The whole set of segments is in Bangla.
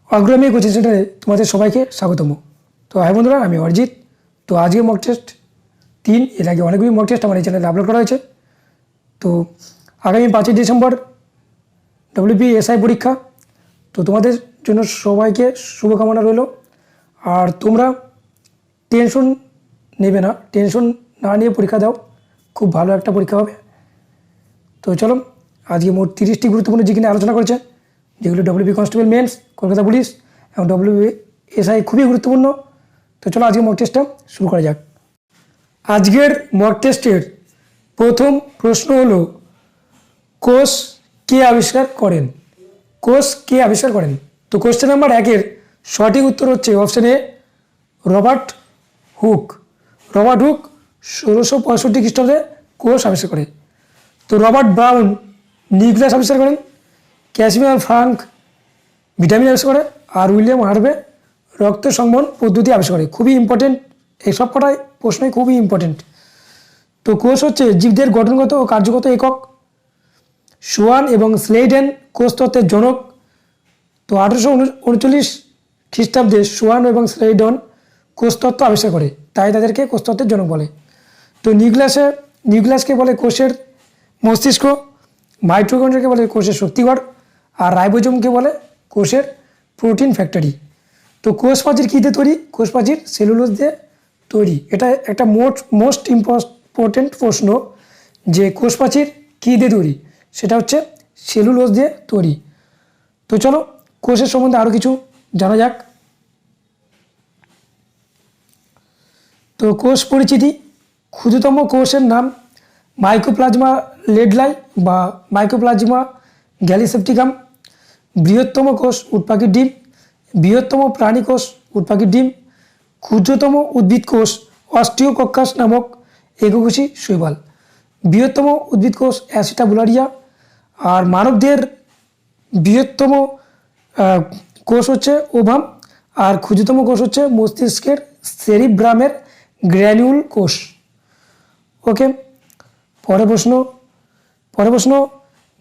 অগ্রমী কোচিং সেন্টারে তোমাদের সবাইকে স্বাগতম। তো হ্যাঁ বন্ধুরা, আমি অরিজিৎ। তো আজকে মক টেস্ট 3, এর আগে অনেকগুলি মক টেস্ট আমার এই চ্যানেলে আপলোড করা হয়েছে। তো আগামী 5ই ডিসেম্বর WBSI পরীক্ষা। তো তোমাদের জন্য সবাইকে শুভকামনা রইল। আর তোমরা টেনশন নেবে না, টেনশন না নিয়ে পরীক্ষা দাও, খুব ভালো একটা পরীক্ষা হবে। তো চলো, আজকে মোট 30টি গুরুত্বপূর্ণ জিকে নিয়ে আলোচনা করেছে, যেগুলো WB constable men's, Kolkata police এবং WBSI খুবই গুরুত্বপূর্ণ। তো চলো আজকে মক টেস্টটা শুরু করা যাক। আজকের মক টেস্টের প্রথম প্রশ্ন হলো, কোষ কে আবিষ্কার করেন? কোষ কে আবিষ্কার করেন? তো কোশ্চেন নাম্বার 1-এর সঠিক উত্তর হচ্ছে অপশন এ, রবার্ট হুক। রবার্ট হুক 1665 খ্রিস্টাব্দে কোষ আবিষ্কার করে। তো রবার্ট ব্রাউন নিউক্লিয়াস আবিষ্কার করেন। ক্যাসিমিয়ার ফ্রাঙ্ক ভিটামিন আবিষ্কার করে। আর উইলিয়াম হার্ভে রক্ত সংবহন পদ্ধতি আবিষ্কার করে। খুবই ইম্পর্টেন্ট, এইসব কটাই প্রশ্নই খুবই ইম্পর্টেন্ট। তো কোষ হচ্ছে জীবদের গঠনগত ও কার্যগত একক। সোয়ান এবং স্লেইডেন কোষ তত্ত্বের জনক। তো 1839 খ্রিস্টাব্দে সোয়ান এবং স্লেইডন কোষতত্ত্ব আবিষ্কার করে, তাই তাদেরকে কোষতত্ত্বের জনক বলে। তো নিউক্লিয়াসকে বলে কোষের মস্তিষ্ক, মাইটোকন্ড্রিয়াকে বলে কোষের শক্তিগড়, আর রাইবোজোমকে বলে কোষের প্রোটিন ফ্যাক্টরি। তো কোষ প্রাচীর কী দিয়ে তৈরি? কোষ প্রাচীর সেলুলোজ দিয়ে তৈরি। এটা একটা মোস্ট ইম্পর্টেন্ট প্রশ্ন, যে কোষ প্রাচীর কী দিয়ে তৈরি, সেটা হচ্ছে সেলুলোজ দিয়ে তৈরি। তো চলো কোষের সম্বন্ধে আরও কিছু জানা যাক। তো কোষ পরিচিতি, ক্ষুদ্রতম কোষের নাম মাইকোপ্লাজমা লেডলাই বা মাইকোপ্লাজমা গ্যালিসেপ্টিকাম। বৃহত্তম কোষ উটপাখির ডিম। বৃহত্তম প্রাণী কোষ উটপাখির ডিম। ক্ষুদ্রতম উদ্ভিদ কোষ অস্টিওকক্কাস নামক এককোষী শৈবাল। বৃহত্তম উদ্ভিদ কোষ অ্যাসিটাবুলারিয়া। আর মানবদের বৃহত্তম কোষ হচ্ছে ওভাম। আর ক্ষুদ্রতম কোষ হচ্ছে মস্তিষ্কের সেরিব্রামের গ্র্যানিউল কোষ। ওকে, পরের প্রশ্ন,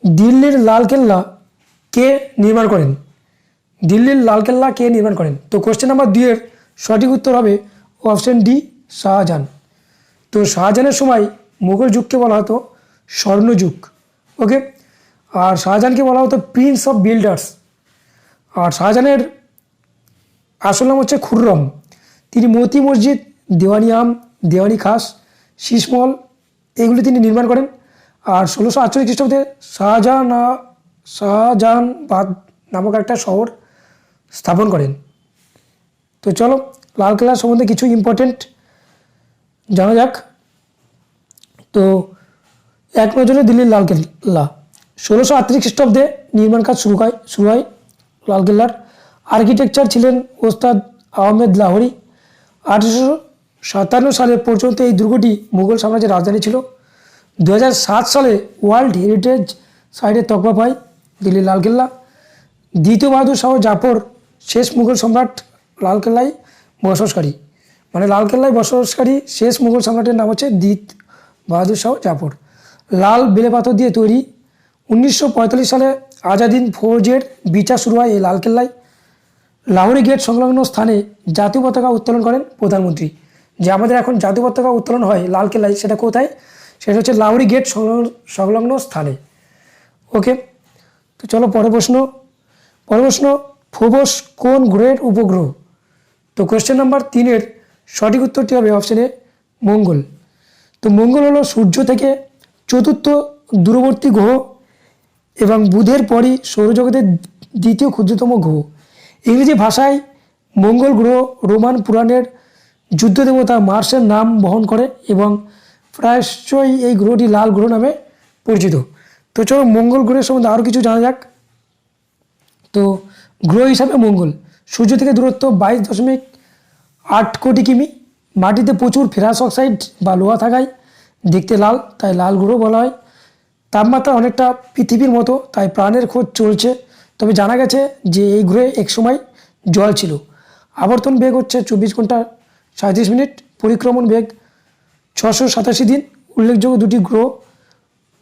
দিল্লির লালকেল্লা কে নির্মাণ করেন? দিল্লির লালকেল্লা কে নির্মাণ করেন? তো কোশ্চেন নাম্বার 2-এর সঠিক উত্তর হবে অপশন ডি, শাহজাহান। তো শাহজাহানের সময় মুঘল যুগকে বলা হতো স্বর্ণযুগ। ওকে, আর শাহজাহানকে বলা হতো প্রিন্স অফ বিল্ডার্স। আর শাহজাহানের আসল নাম হচ্ছে খুররম। তিনি মতি মসজিদ, দেওয়ানি আম, দেওয়ানি খাস, শীষমহল এগুলি তিনি নির্মাণ করেন। আর 1648 খ্রিস্টাব্দে শাহজাহানবাদ নামক একটা শহর স্থাপন করেন। তো চলো লালকেল্লা সম্বন্ধে কিছু ইম্পর্টেন্ট জানা যাক। তো এক নজরে দিল্লির লালকেল্লা 1638 খ্রিস্টাব্দে নির্মাণ কাজ শুরু হয় লালকেল্লার। আর্কিটেকচার ছিলেন ওস্তাদ আহমেদ লাহোরি। 1857 সালে পর্যন্ত এই দুর্গটি মুঘল সাম্রাজ্যের রাজধানী ছিল। 2007 সালে ওয়ার্ল্ড হেরিটেজ সাইটের তকমা পায় দিল্লির লালকেল্লা। দ্বিতীয় বাহাদুর শাহ জাফর শেষ মুঘল সম্রাট লালকেল্লায় বসবাসকারী, মানে লালকেল্লায় বসবাসকারী শেষ মুঘল সম্রাটের নাম হচ্ছে দ্বিতীয় বাহাদুর শাহ জাফর। লাল বেলে পাথর দিয়ে তৈরি। 1945 সালে আজাদিন ফৌজের বিচার শুরু হয় এই লালকেল্লায়। লাহোরি গেট সংলগ্ন স্থানে জাতীয় পতাকা উত্তোলন করেন প্রধানমন্ত্রী। যে আমাদের এখন জাতীয় পতাকা উত্তোলন হয় লালকেল্লায়, সেটা কোথায়? সেটা হচ্ছে লাহোরি গেট সংলগ্ন স্থানে। ওকে, তো চলো পরের প্রশ্ন, ফোবস কোন গ্রহের উপগ্রহ? তো কোশ্চেন নাম্বার 3-এর সঠিক উত্তরটি হবে অপশন এ, মঙ্গল। তো মঙ্গল হলো সূর্য থেকে চতুর্থ দূরবর্তী গ্রহ এবং বুধের পরই সৌরজগতের দ্বিতীয় ক্ষুদ্রতম গ্রহ। ইংরেজি ভাষায় মঙ্গল গ্রহ রোমান পুরাণের যুদ্ধ দেবতা মার্সের নাম বহন করে এবং প্রায়শই এই গ্রহটি লাল গ্রহ নামে পরিচিত। তো চলো মঙ্গল গ্রহের সম্বন্ধে আরও কিছু জানা যাক। তো গ্রহ হিসাবে মঙ্গল সূর্য থেকে দূরত্ব 22.8 কোটি কিমি। মাটিতে প্রচুর ফেরাস অক্সাইড বা লোহা থাকায় দেখতে লাল, তাই লাল গ্রহ বলা হয়। তাপমাত্রা অনেকটা পৃথিবীর মতো, তাই প্রাণের খোঁজ চলছে। তবে জানা গেছে যে এই গ্রহে একসময় জল ছিল। আবর্তন বেগ হচ্ছে 24 ঘন্টা 37 মিনিট। পরিক্রমণ বেগ 687 দিন। উল্লেখযোগ্য দুটি গ্রহ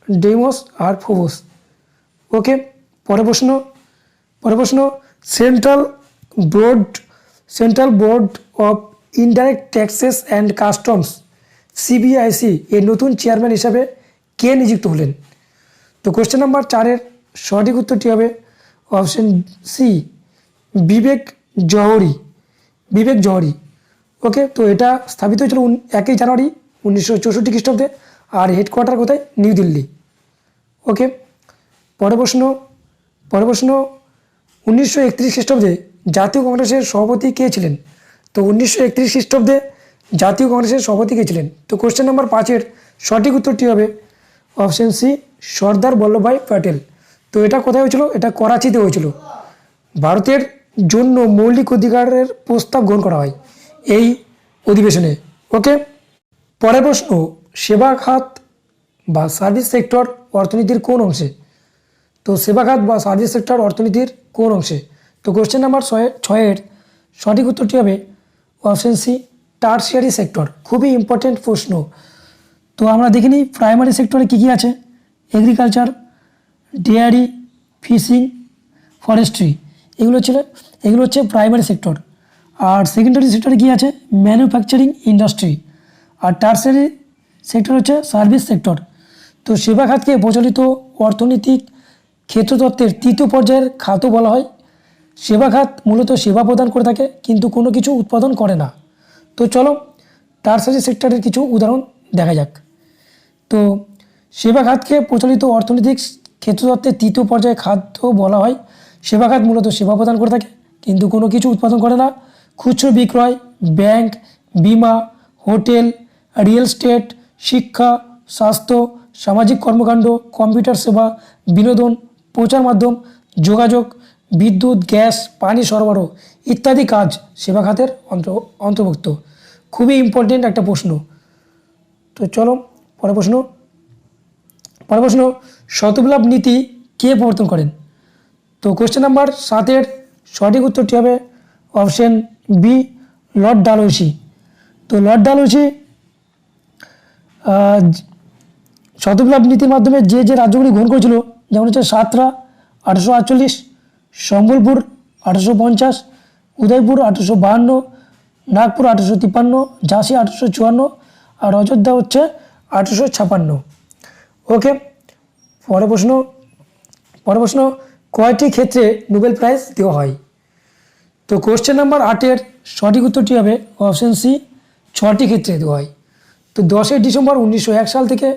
ডেইমস আর ফোবস। ওকে, পরের প্রশ্ন, central board, central board of indirect taxes and customs CBIC এর নতুন চেয়ারম্যান হিসাবে কে নিযুক্ত হলেন? তো কোশ্চেন নাম্বার 4-এর সঠিক উত্তরটি হবে অপশন সি, বিবেক জওহরি। বিবেক জওহরি। ওকে, তো এটা স্থাপিত হয়েছিল 1 জানুয়ারি 1964 খ্রিস্টাব্দে। আর হেডকোয়ার্টার কোথায়? নিউ দিল্লি। ওকে, পরের প্রশ্ন 1931 খ্রিস্টাব্দে জাতীয় কংগ্রেসের সভাপতি কে ছিলেন? তো 1931 খ্রিস্টাব্দে জাতীয় কংগ্রেসের সভাপতি কে ছিলেন? তো কোশ্চেন নাম্বার 5-এর সঠিক উত্তরটি হবে অপশন সি, সর্দার বল্লভভাই প্যাটেল। তো এটা কোথায় হয়েছিল? এটা করাচিতে হয়েছিল। ভারতের জন্য মৌলিক অধিকারের প্রস্তাব গ্রহণ করা হয় এই অধিবেশনে। ওকে, পরের প্রশ্ন, সেবা খাত বা সার্ভিস সেক্টর অর্থনীতির কোন অংশে? তো সেবা খাত বা সার্ভিস সেক্টর অর্থনীতির কোন অংশে? তো কোশ্চেন নাম্বার 6-এর সঠিক উত্তরটি হবে অপশন সি, টার্সিয়ারি সেক্টর। খুবই ইম্পর্টেন্ট প্রশ্ন। তো আমরা দেখে নিই প্রাইমারি সেক্টরে কী কী আছে। এগ্রিকালচার, ডেয়ারি, ফিশিং, ফরেস্ট্রি, এগুলো হচ্ছে প্রাইমারি সেক্টর। আর সেকেন্ডারি সেক্টরে কী আছে? Manufacturing industry. আর টার্সিয়ারি সেক্টর হচ্ছে সার্ভিস সেক্টর। তো সেবা খাতকে প্রচলিত অর্থনৈতিক ক্ষেত্রতত্ত্বের 3য় পর্যায়ের খাতও বলা হয়। সেবা খাত মূলত সেবা প্রদান করে থাকে কিন্তু কোনো কিছু উৎপাদন করে না। তো চলো টার্সারি সেক্টরের কিছু উদাহরণ দেখা যাক। তো সেবা খাতকে প্রচলিত অর্থনৈতিক ক্ষেত্রতত্ত্বের 3য় পর্যায়ে খাত বলা হয়। সেবা খাত মূলত সেবা প্রদান করে থাকে কিন্তু কোনো কিছু উৎপাদন করে না। খুচরো বিক্রয়, ব্যাংক, বিমা, হোটেল, রিয়েল এস্টেট, শিক্ষা, স্বাস্থ্য, সামাজিক কর্মকাণ্ড, কম্পিউটার সেবা, বিনোদন, প্রচার মাধ্যম, যোগাযোগ, বিদ্যুৎ, গ্যাস, পানি সরবরাহ ইত্যাদি কাজ সেবা খাতের অন্তর্ভুক্ত। খুবই ইম্পর্টেন্ট একটা প্রশ্ন। তো চলো পরের প্রশ্ন, শতবিপ্লব নীতি কে প্রবর্তন করেন? তো কোশ্চেন নাম্বার 7-এর সঠিক উত্তরটি হবে অপশন বি, লর্ড ডালহৌসি। তো লর্ড ডালহৌসি শতবিপ্লব নীতির মাধ্যমে যে রাজ্যগুলি গ্রহণ করেছিল, যেমন হচ্ছে সাতরা 1848, সম্বলপুর 1850, উদয়পুর 1852, নাগপুর 1853, ঝাঁসি 1854 আর অযোধ্যা হচ্ছে 1856। ওকে, পরের প্রশ্ন, কয়টি ক্ষেত্রে নোবেল প্রাইজ দেওয়া হয়? তো কোশ্চেন নাম্বার 8-এর সঠিক উত্তরটি হবে অপশন সি, 6টি ক্ষেত্রে দেওয়া হয়। তো 10 ডিসেম্বর 1901 সাল থেকে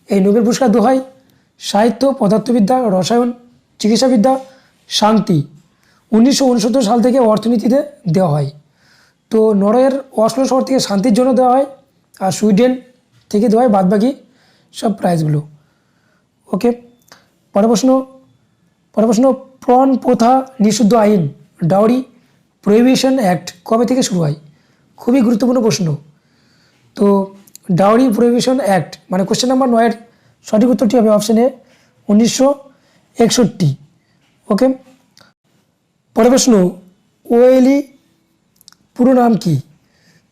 এই নোবেল পুরস্কার দেওয়া হয়। সাহিত্য, পদার্থবিদ্যা, রসায়ন, চিকিৎসাবিদ্যা, শান্তি। 1969 সাল থেকে অর্থনীতিতে দেওয়া হয়। তো নরওয়ের অসলো শহর থেকে শান্তির জন্য দেওয়া হয়। আর সুইডেন থেকে দেওয়া হয় বাদবাকি সব প্রাইজগুলো। ওকে, পরের প্রশ্ন, পণ প্রথা নিষিদ্ধ আইন ডাউরি প্রহিবিশন অ্যাক্ট কবে থেকে শুরু হয়? খুবই গুরুত্বপূর্ণ প্রশ্ন। তো ডাউরি প্রহিবিশন অ্যাক্ট মানে কোশ্চেন নাম্বার 9-এর সঠিক উত্তরটি হবে অপশন এ, 1961। ওকে, পরের প্রশ্ন, ওএলই পুরো নাম কি?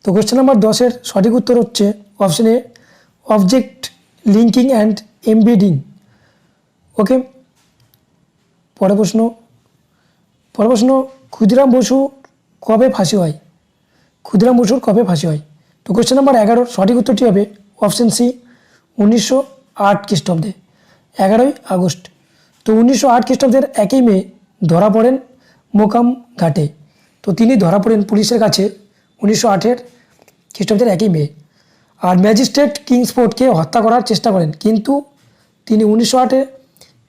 তো কোশ্চেন নাম্বার 10-এর সঠিক উত্তর হচ্ছে option A, object linking and embedding. Okay, পরের প্রশ্ন, ক্ষুদিরাম বসু কবে ফাঁসি হয়? ক্ষুদিরাম বসুর কবে ফাঁসি হয়? তো কোশ্চেন নাম্বার 11-এর সঠিক উত্তরটি হবে অপশন সি, 1908 খ্রিস্টাব্দে, 11ই আগস্ট। তো 1908 খ্রিস্টাব্দের 1 মে ধরা পড়েন মোকাম ঘাটে। তো তিনি ধরা পড়েন পুলিশের কাছে 1908 খ্রিস্টাব্দের 1 মে। আর ম্যাজিস্ট্রেট কিংসফোর্ডকে হত্যা করার চেষ্টা করেন কিন্তু তিনি 1908-এ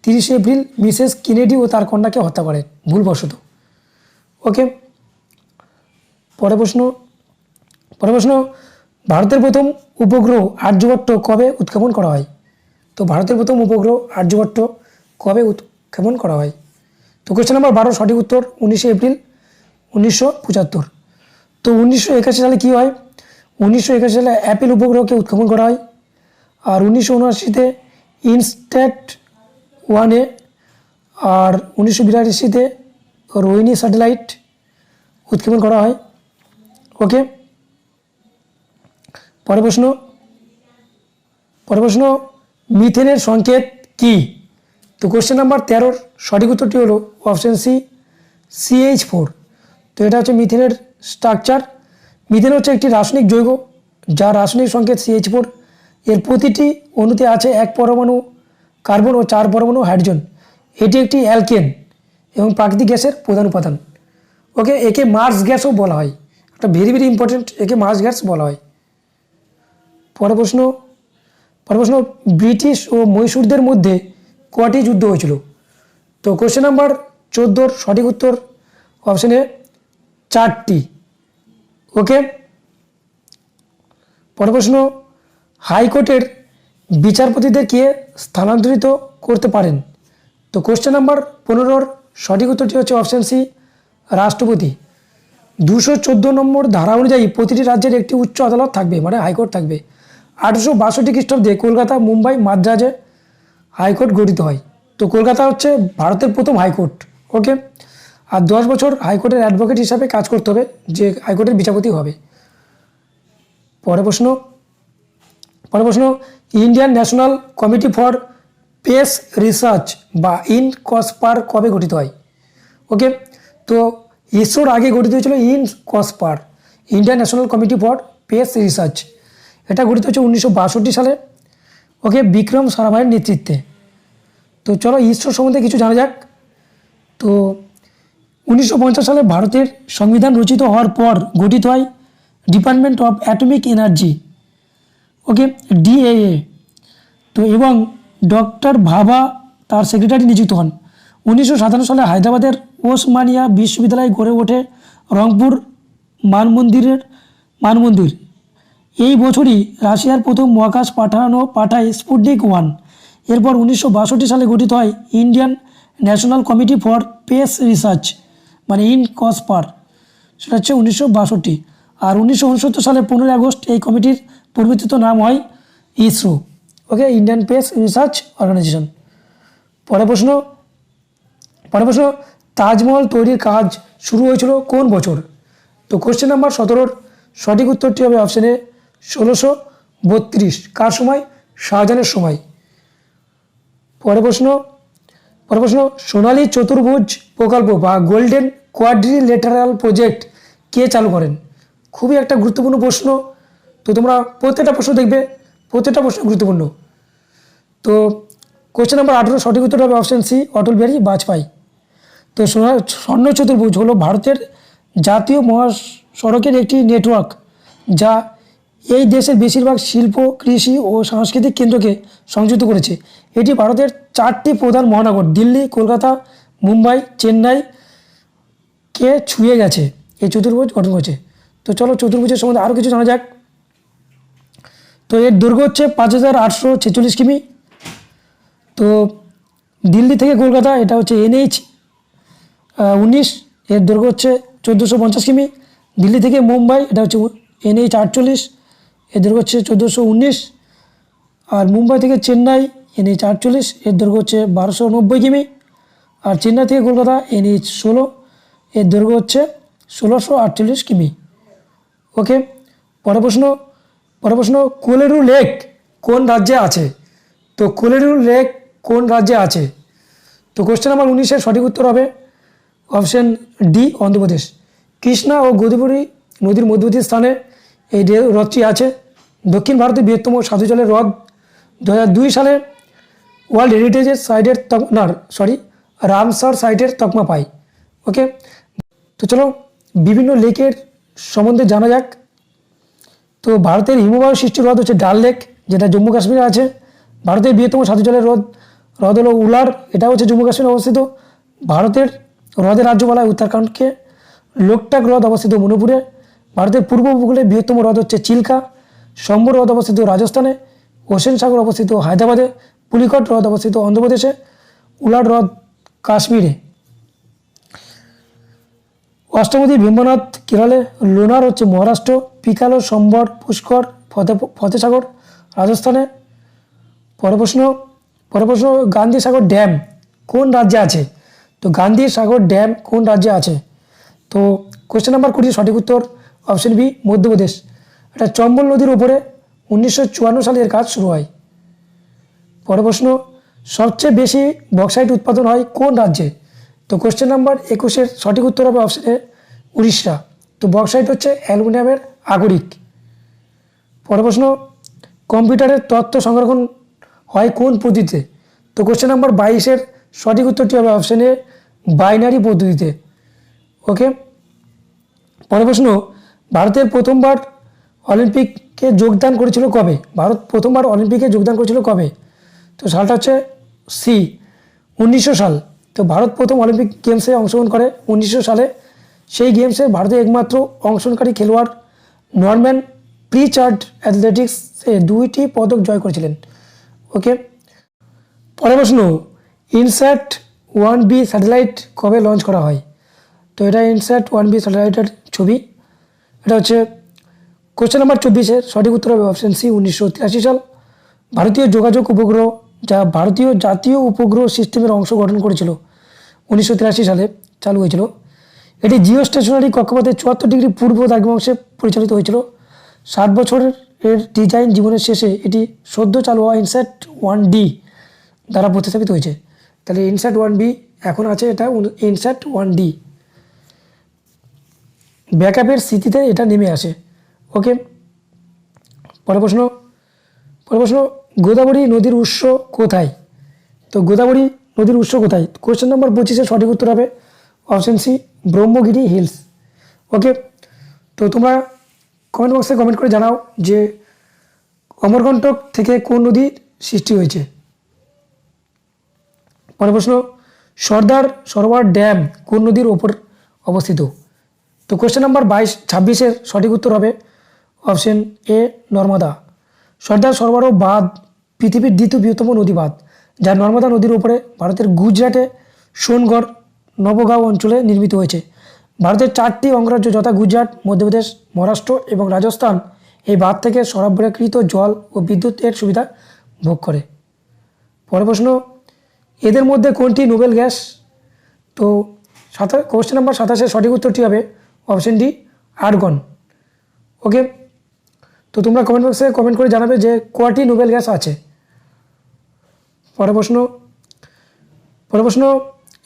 30 এপ্রিল মিসেস কেনেডি ও তার কন্যাকে হত্যা করেন ভুলবশত। ওকে, পরের প্রশ্ন, ভারতের প্রথম উপগ্রহ আর্যভট্ট কবে উৎক্ষেপণ করা হয়? তো ভারতের প্রথম উপগ্রহ আর্যভট্ট কবে উৎক্ষেপণ করা হয়? তো কোশ্চেন নাম্বার 12 সঠিক উত্তর 19 এপ্রিল 1975। তো 1981 সালে কী হয়? 1981 সালে অ্যাপেল উপগ্রহকে উৎক্ষেপণ করা হয়। আর 1979-তে ইনস্ট্যাট 1-এ আর 1982-তে রোহিণী স্যাটেলাইট উৎক্ষেপণ করা হয়। ওকে, পরের প্রশ্ন, মিথেনের সংকেত কি? তো কোশ্চেন নাম্বার 13-র সঠিক উত্তরটি হলো অপশন সি, CH4। তো এটা হচ্ছে মিথেনের স্ট্রাকচার। মিথেন হচ্ছে একটি রাসায়নিক যৌগ যার রাসায়নিক সংকেত CH4। এর প্রতিটি অণুতে আছে 1 পরমাণু কার্বন ও 4 পরমাণু হাইড্রোজেন। এটি একটি অ্যালকেন এবং প্রাকৃতিক গ্যাসের প্রধান উপাদান। ওকে, একে মার্স গ্যাসও বলা হয়। একটা ভেরি ভেরি ইম্পর্টেন্ট, একে মার্স গ্যাস বলা হয়। পরের প্রশ্ন, ব্রিটিশ ও মহীশূরদের মধ্যে কটি যুদ্ধ হয়েছিল? তো কোশ্চেন নাম্বার 14 সঠিক উত্তর অপশানে 4টি। ওকে, পরের প্রশ্ন, হাইকোর্টের বিচারপতিদের কে স্থানান্তরিত করতে পারেন? তো কোশ্চেন নাম্বার 15 সঠিক উত্তরটি হচ্ছে অপশান সি, রাষ্ট্রপতি। 214 নম্বর ধারা অনুযায়ী প্রতিটি রাজ্যের একটি উচ্চ আদালত থাকবে, মানে হাইকোর্ট থাকবে। 1862 খ্রিস্টাব্দে কলকাতা, মুম্বাই, মাদ্রাজে হাইকোর্ট গঠিত হয়। তো কলকাতা হচ্ছে ভারতের প্রথম হাইকোর্ট। ওকে, আর 10 বছর হাইকোর্টের অ্যাডভোকেট হিসাবে কাজ করতে হবে, যে হাইকোর্টের বিচারপতি হবে। পরের প্রশ্ন, Indian National Committee for space research বা ইনকসপার কবে গঠিত হয়? ওকে, তো ইসরোর আগে গঠিত হয়েছিল INCOSPAR, Indian National Committee for space research. এটা গঠিত হচ্ছে 1962 সালে। ওকে, বিক্রম সারাভাইয়ের নেতৃত্বে। তো চলো ইসরো সম্বন্ধে কিছু জানা যাক। তো 1950 সালে ভারতের সংবিধান রচিত হওয়ার পর গঠিত হয় department of atomic energy. Okay, DAA। তো এবং ডক্টর ভাভা তার সেক্রেটারি নিযুক্ত হন। 1957 সালে হায়দ্রাবাদের ওসমানিয়া বিশ্ববিদ্যালয় গড়ে ওঠে রংপুর মানমন্দির। এই বছরই রাশিয়ার প্রথম মহাকাশ পাঠায় স্পুটনিক 1। এরপর 1962 সালে গঠিত হয় Indian National Committee for space research, মানে ইনকসপার, সেটা হচ্ছে 1962। আর 1969 সালে 15 আগস্ট এই কমিটির পরিবর্তিত নাম হয় ইসরো। ওকে, ইন্ডিয়ান স্পেস রিসার্চ অর্গানাইজেশন। পরের প্রশ্ন, তাজমহল তৈরির কাজ শুরু হয়েছিল কোন বছর? তো কোশ্চেন নাম্বার 17 সঠিক উত্তরটি হবে অপশানে 1632। কার সময়? শাহজাহানের সময়। পরের প্রশ্ন, সোনালী চতুর্ভুজ প্রকল্প বা গোল্ডেন কোয়াড্রিলেটারাল প্রজেক্ট কে চালু করেন? খুবই একটা গুরুত্বপূর্ণ প্রশ্ন। তো তোমরা প্রত্যেকটা প্রশ্ন দেখবে, প্রত্যেকটা প্রশ্ন গুরুত্বপূর্ণ। তো কোশ্চেন নাম্বার 18 সঠিক উত্তর হবে অপশান সি, অটল বিহারী বাজপেয়ী। তো স্বর্ণ চতুর্ভুজ হলো ভারতের জাতীয় মহাসড়কের একটি নেটওয়ার্ক যা এই দেশের বেশিরভাগ শিল্প, কৃষি ও সাংস্কৃতিক কেন্দ্রকে সংযুক্ত করেছে। এটি ভারতের 4টি প্রধান মহানগর দিল্লি, কলকাতা, মুম্বাই, চেন্নাইকে ছুঁয়ে গেছে এই চতুর্ভুজ গঠন করেছে। তো চলো চতুর্ভুজের সম্বন্ধে আরও কিছু জানা যাক। তো এর দৈর্ঘ্য হচ্ছে 5846 কিমি। তো দিল্লি থেকে কলকাতা এটা হচ্ছে NH 19, এর দৈর্ঘ্য হচ্ছে 1450 কিমি। দিল্লি থেকে মুম্বাই এটা হচ্ছে NH 48, এর দৈর্ঘ্য হচ্ছে 1419। আর মুম্বাই থেকে চেন্নাই NH 48, এর দৈর্ঘ্য হচ্ছে 1290 কিমি। আর চেন্নাই থেকে কলকাতা NH 16, এর দৈর্ঘ্য হচ্ছে 1648 কিমি। ওকে, পরের প্রশ্ন, কোলেরু লেক কোন রাজ্যে আছে? তো কোলেরু লেক কোন রাজ্যে আছে? তো কোশ্চেন নাম্বার 19 সঠিক উত্তর হবে অপশান ডি, অন্ধ্রপ্রদেশ। কৃষ্ণা ও গোদাবরী নদীর মধ্যবর্তী স্থানে এই হ্রদটি আছে। দক্ষিণ ভারতের বৃহত্তম সাধু জলের হ্রদ। 2002 সালে ওয়ার্ল্ড হেরিটেজের সাইটের রামসার সাইটের তকমা পায়। ওকে, তো চলো বিভিন্ন লেকের সম্বন্ধে জানা যাক। তো ভারতের হিমবাহ সৃষ্টি হ্রদ হচ্ছে ডাল লেক, যেটা জম্মু কাশ্মীরে আছে। ভারতের বৃহত্তম সাধু জলের হ্রদ হলো উলার, এটা হচ্ছে জম্মু কাশ্মীরে অবস্থিত। ভারতের হ্রদের রাজ্য বলা হয় উত্তরাখণ্ডকে। লোকটাক হ্রদ অবস্থিত মণিপুরে। ভারতের পূর্ব উপকূলে বৃহত্তম হ্রদ হচ্ছে চিল্কা। শম্ভু হ্রদ অবস্থিত রাজস্থানে। হোসেন সাগর অবস্থিত হায়দ্রাবাদে। পুলিকট হ্রদ অবস্থিত অন্ধ্রপ্রদেশে। উলার হ্রদ কাশ্মীরে। অষ্টমতী ভীমনাথ কেরলে। লোনার হচ্ছে মহারাষ্ট্র। পিকালো, সম্বর, পুষ্কর, ফতেসাগর রাজস্থানে। পরের প্রশ্ন, গান্ধী সাগর ড্যাম কোন রাজ্যে আছে? তো গান্ধী সাগর ড্যাম কোন রাজ্যে আছে? তো কোশ্চেন নাম্বার 20 সঠিক উত্তর অপশন বি, মধ্যপ্রদেশ। এটা চম্বল নদীর উপরে 1954 সালে এর কাজ শুরু হয়। পরের প্রশ্ন, সবচেয়ে বেশি বক্সাইট উৎপাদন হয় কোন রাজ্যে? তো কোশ্চেন নাম্বার 21 সঠিক উত্তর হবে অপশন এ, উড়িষ্যা। তো বক্সাইট হচ্ছে অ্যালুমিনিয়ামের আগরিক। পরের প্রশ্ন, কম্পিউটারের তথ্য সংরক্ষণ হয় কোন পদ্ধতিতে? তো কোশ্চেন নাম্বার 22-এর সঠিক উত্তরটি হবে অপশন এ, বাইনারি পদ্ধতিতে। ওকে। পরের প্রশ্ন, ভারতের প্রথমবার অলিম্পিকে যোগদান করেছিল কবে? ভারত প্রথমবার অলিম্পিকে যোগদান করেছিল কবে? তো সালটা হচ্ছে সি, 1900 সাল। তো ভারত প্রথম অলিম্পিক গেমসে অংশগ্রহণ করে 1900 সালে। সেই গেমসে ভারতের একমাত্র অংশগ্রহণকারী খেলোয়াড় নরম্যান প্রিচার্ড অ্যাথলেটিক্সে 2টি পদক জয় করেছিলেন। ওকে। পরের প্রশ্ন, ইনস্যাট 1B স্যাটেলাইট কবে লঞ্চ করা হয়? তো এটা ইনস্যাট 1B স্যাটেলাইটের ছবি। এটা হচ্ছে কোশ্চেন নাম্বার 24-এর সঠিক উত্তর হবে অপশন সি, 1983 সাল। ভারতীয় যোগাযোগ উপগ্রহ, যা ভারতীয় জাতীয় উপগ্রহ সিস্টেমের অংশ গঠন করেছিল, 1983 সালে চালু হয়েছিল। এটি জিও স্টেশনারি কক্ষপথের 74 ডিগ্রি পূর্ব দ্রাঘিমাংশে পরিচালিত হয়েছিল। 7 বছরের ডিজাইন জীবনের শেষে এটি সদ্য চালু হওয়া ইনস্যাট 1D দ্বারা প্রতিস্থাপিত হয়েছে। তাহলে ইনস্যাট 1B এখন আছে, এটা ইনস্যাট 1D। ব্যাকআপের স্মৃতিতে এটা নেমে আসে। ওকে। পরের প্রশ্ন, গোদাবরী নদীর উৎস কোথায়? তো গোদাবরী নদীর উৎস কোথায়? কোশ্চেন নম্বর 25-এর সঠিক উত্তর হবে অপশন সি, ব্রহ্মগিরি হিলস। ওকে। তো তোমরা কমেন্ট বক্সে কমেন্ট করে জানাও যে অমরকণ্টক থেকে কোন নদীর সৃষ্টি হয়েছে। পরের প্রশ্ন, সর্দার সরোবর ড্যাম কোন নদীর ওপর অবস্থিত? তো কোশ্চেন নাম্বার 26-এর সঠিক উত্তর হবে অপশন এ, নর্মদা। সর্দার সরোবর বাঁধ পৃথিবীর দ্বিতীয় বৃহত্তম নদী বাঁধ, যা নর্মদা নদীর উপরে ভারতের গুজরাটে সোনগড় নবগাঁও অঞ্চলে নির্মিত হয়েছে। ভারতের 4টি অঙ্গরাজ্য যথা গুজরাট, মধ্যপ্রদেশ, মহারাষ্ট্র এবং রাজস্থান এই বাঁধ থেকে সরবরাহকৃত জল ও বিদ্যুতের সুবিধা ভোগ করে। পরের প্রশ্ন, এদের মধ্যে কোনটি নোবেল গ্যাস? তো কোশ্চেন নাম্বার 27-এর সঠিক উত্তরটি হবে অপশন ডি, আর্গন। ওকে। তো তোমরা কমেন্ট বক্সে কমেন্ট করে জানাবে যে কয়টি নোবেল গ্যাস আছে। পরের প্রশ্ন,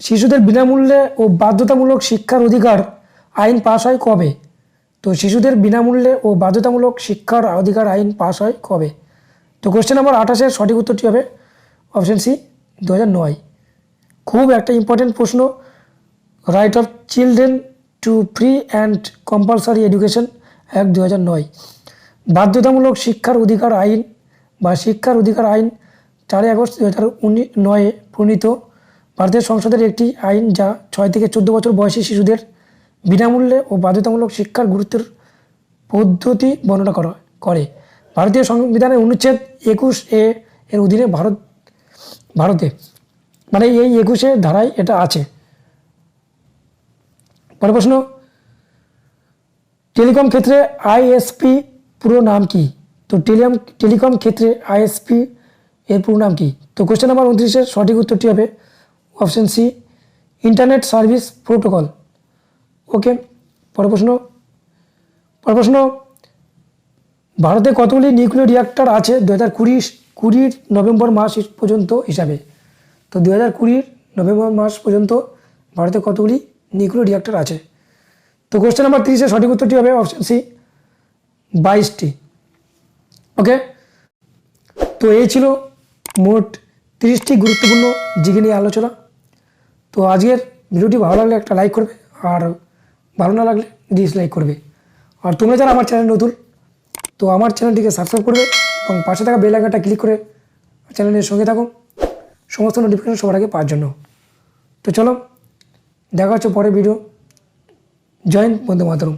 শিশুদের বিনামূল্যে ও বাধ্যতামূলক শিক্ষার অধিকার আইন পাস হয় কবে? তো শিশুদের বিনামূল্যে ও বাধ্যতামূলক শিক্ষার অধিকার আইন পাস হয় কবে? তো কোশ্চেন নাম্বার 28-এর সঠিক উত্তরটি হবে অপশন সি, 2009। খুব একটা ইম্পর্টেন্ট প্রশ্ন। Right of children to free and compulsory education act 2009। বাধ্যতামূলক শিক্ষার অধিকার আইন বা শিক্ষার অধিকার আইন 4 আগস্ট 2009 প্রণীত ভারতের সংসদের একটি আইন, যা 6 থেকে 14 বছর বয়সী শিশুদের বিনামূল্যে ও বাধ্যতামূলক শিক্ষার গুরুত্বের পদ্ধতি বর্ণনা করে। ভারতীয় সংবিধানের অনুচ্ছেদ 21A এর অধীনে ভারতে মানে এই 21 ধারায় এটা আছে। পরের প্রশ্ন, টেলিকম ক্ষেত্রে আইএসপি পুরো নাম কি? তো টেলিকম ক্ষেত্রে আইএসপি এর পুরো নাম কি? তো কোশ্চেন নাম্বার 29-এর সঠিক উত্তরটি হবে option C, internet service protocol. Okay. পরের প্রশ্ন, ভারতে কতগুলি নিউক্লিয়ার রিঅ্যাক্টর আছে 2020 নভেম্বর মাস পর্যন্ত হিসাবে? তো 2020 নভেম্বর মাস পর্যন্ত ভারতে কতগুলি নিউক্লিয়ার রিঅ্যাক্টর আছে? তো কোশ্চেন নাম্বার 30-এর সঠিক উত্তরটি হবে অপশন সি, 22টি। ওকে। তো এই ছিল মোট 30টি গুরুত্বপূর্ণ জিকে নিয়ে আলোচনা। তো আজকের ভিডিওটি ভালো লাগলে একটা লাইক করবে, আর ভালো না লাগলে ডিসলাইক করবে। আর তোমরা যারা আমার চ্যানেল নতুন, তো আমার চ্যানেলটিকে সাবস্ক্রাইব করবে এবং পাশে থাকা বেল আইকনটা ক্লিক করে চ্যানেলের সঙ্গে থাকুন সমস্ত নোটিফিকেশন সবার আগে পাওয়ার জন্য। তো চলো দেখা হচ্ছে পরের ভিডিও। জয় হিন্দ, বন্দে মাতরম।